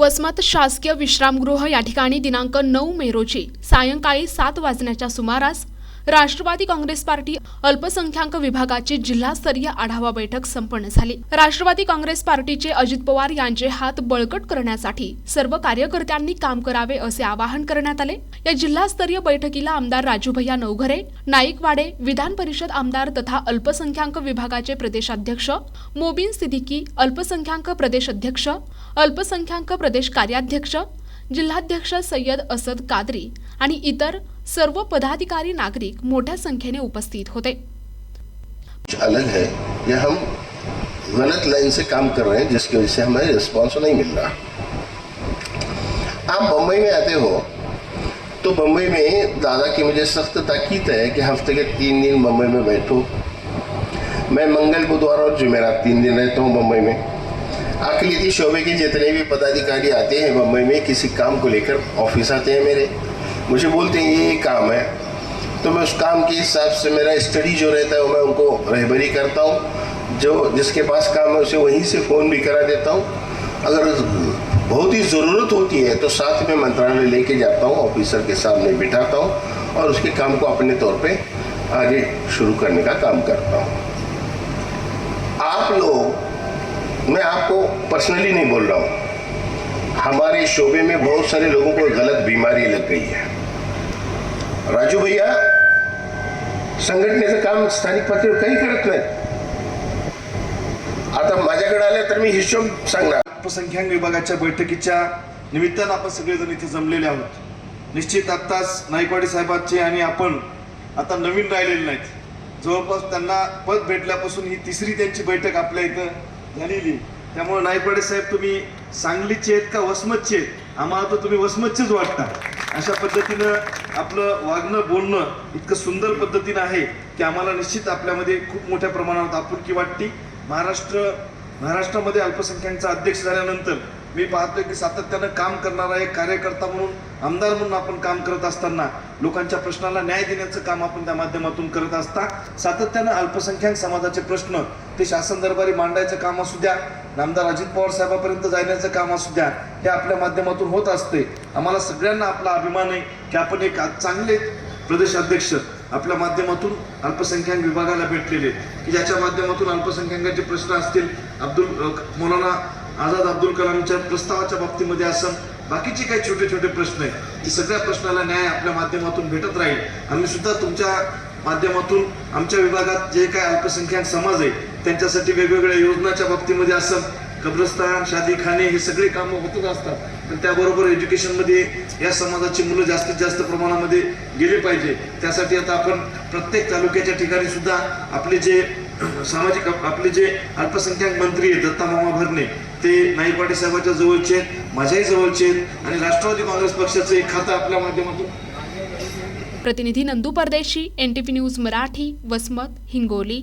वसमत शासकीय विश्रामगृह या ठिकाणी दिनांक 9 मे रोजी सायंकाळी 7 वाजण्याच्या सुमारास राष्ट्रवादी काँग्रेस पार्टी अल्पसंख्याक विभागाची जिल्हास्तरीय आढावा बैठक संपन्न झाली। राष्ट्रवादी काँग्रेस पार्टीचे अजित पवार यांचे हात बळकट करण्यासाठी सर्व कार्यकर्त्यांनी काम करावे असे आवाहन करण्यात आले। या जिल्हास्तरीय बैठकीला आमदार राजूभैया नवघरे, नाईकवाडे, विधान परिषद आमदार तथा अल्पसंख्याक विभागाचे प्रदेशाध्यक्ष मोबिन सिद्दीकी, अल्पसंख्याक प्रदेश अध्यक्ष, अल्पसंख्याक प्रदेश कार्याध्यक्ष, जिल्हाध्यक्ष सय्यद असद कादरी आणि इतर सर्व पदाधिकारी नागरिक मोठ्या संख्येने उपस्थित होते। अलग है या हम गलत लाइन से काम कर रहे हैं जिसकी वजह से हमें रिस्पॉन्स नहीं मिल रहा। आप बम्बई में आते हो तो बम्बई में दादा की मुझे सख्त ताकीद है कि हफ्ते के 3 दिन बम्बई में बैठो। मैं मंगल, बुधवार और जुमेरात 3 दिन रहता हूँ बम्बई में। अकलीती शोबे के जितने भी पदाधिकारी आते हैं बम्बई में किसी काम को लेकर ऑफिस आते हैं मेरे, मुझे बोलते हैं ये काम है, तो मैं उस काम के हिसाब से मेरा स्टडी जो रहता है वो मैं उनको रहबरी करता हूँ। जो जिसके पास काम है उसे वहीं से फ़ोन भी करा देता हूँ। अगर बहुत ही ज़रूरत होती है तो साथ में मंत्रालय लेके जाता हूँ, ऑफिसर के सामने बिठाता हूँ और उसके काम को अपने तौर पे आगे शुरू करने का काम करता हूँ। आप लोग, मैं आपको पर्सनली नहीं बोल रहा हूँ, हमारे शोबे में बहुत सारे लोगों को गलत बीमारी लग गई है। राजू भैया संघटनेचं काम स्थानिक पातळीवर काही करत नाही। आता माझ्याकडे आले तर मी हिशोब सांगणार। अल्पसंख्याक विभागाच्या बैठकीच्या निमित्तानं आपण सगळेजण इथे जमलेले आहोत। निश्चित आत्ताच नाईकवाडे साहेबांचे आणि आपण आता नवीन राहिलेले नाहीत। जवळपास त्यांना पद भेटल्यापासून ही तिसरी त्यांची बैठक आपल्या इथं झालेली। त्यामुळे नाईकवाडे साहेब तुम्ही सांगलीचे आहेत का वसमतचे आहेत? आम्हाला तर तुम्ही वसमतचेच वाटता। अशा पद्धतीनं आपलं वागणं बोलणं इतकं सुंदर पद्धतीनं आहे की आम्हाला निश्चित आपल्यामध्ये खूप मोठ्या प्रमाणात आपुलकी वाटते। महाराष्ट्रामध्ये अल्पसंख्याकांचा अध्यक्ष झाल्यानंतर मी पाहतोय की सातत्यानं काम करणारा एक कार्यकर्ता म्हणून, आमदार म्हणून आपण काम करत असताना लोकांच्या प्रश्नाला न्याय देण्याचं काम आपण त्या माध्यमातून करत असता। सातत्यानं अल्पसंख्याक समाजाचे प्रश्न ते शासन दरबारी मांडायचं काम असू द्या, आमदार अजित पवार साहेबांपर्यंत जाण्याचं काम असू द्या, हे आपल्या माध्यमातून होत असते। आम्हाला सगळ्यांना आपला अभिमान आहे की आपण एक चांगले प्रदेशाध्यक्ष आपल्या माध्यमातून अल्पसंख्याक विभागाला भेटलेले की ज्याच्या माध्यमातून अल्पसंख्याकांचे प्रश्न असतील, मौलाना आझाद अब्दुल कलामच्या प्रस्तावाच्या बाबतीमध्ये असं बाकीचे काही छोटे छोटे प्रश्न आहेत, की सगळ्या प्रश्नाला न्याय आपल्या माध्यमातून भेटत राहील। आम्ही सुद्धा तुमच्या माध्यमातून आमच्या विभागात जे काय अल्पसंख्याक समाज आहे त्यांच्यासाठी वेगवेगळ्या योजनाच्या बाबतीमध्ये असं कब्रस्तान, शादीखाने हे सगळे कामं होतच असतात। पण त्याबरोबर एज्युकेशनमध्ये या समाजाची मुलं जास्तीत जास्त प्रमाणामध्ये गेले पाहिजे। त्यासाठी आता आपण प्रत्येक तालुक्याच्या ठिकाणी सुद्धा आपले जे सामाजिक आपले जे अल्पसंख्याक मंत्री आहेत दत्ता मामा भरणे, ते नाईकवाडे साहेबांच्या जवळचे आहेत, माझ्याही जवळचे आहेत आणि राष्ट्रवादी काँग्रेस पक्षाचं एक खातं आपल्या माध्यमातून। प्रतिनिधी नंदू परदेशी, NTV न्यूज मराठी, वसमत, हिंगोली।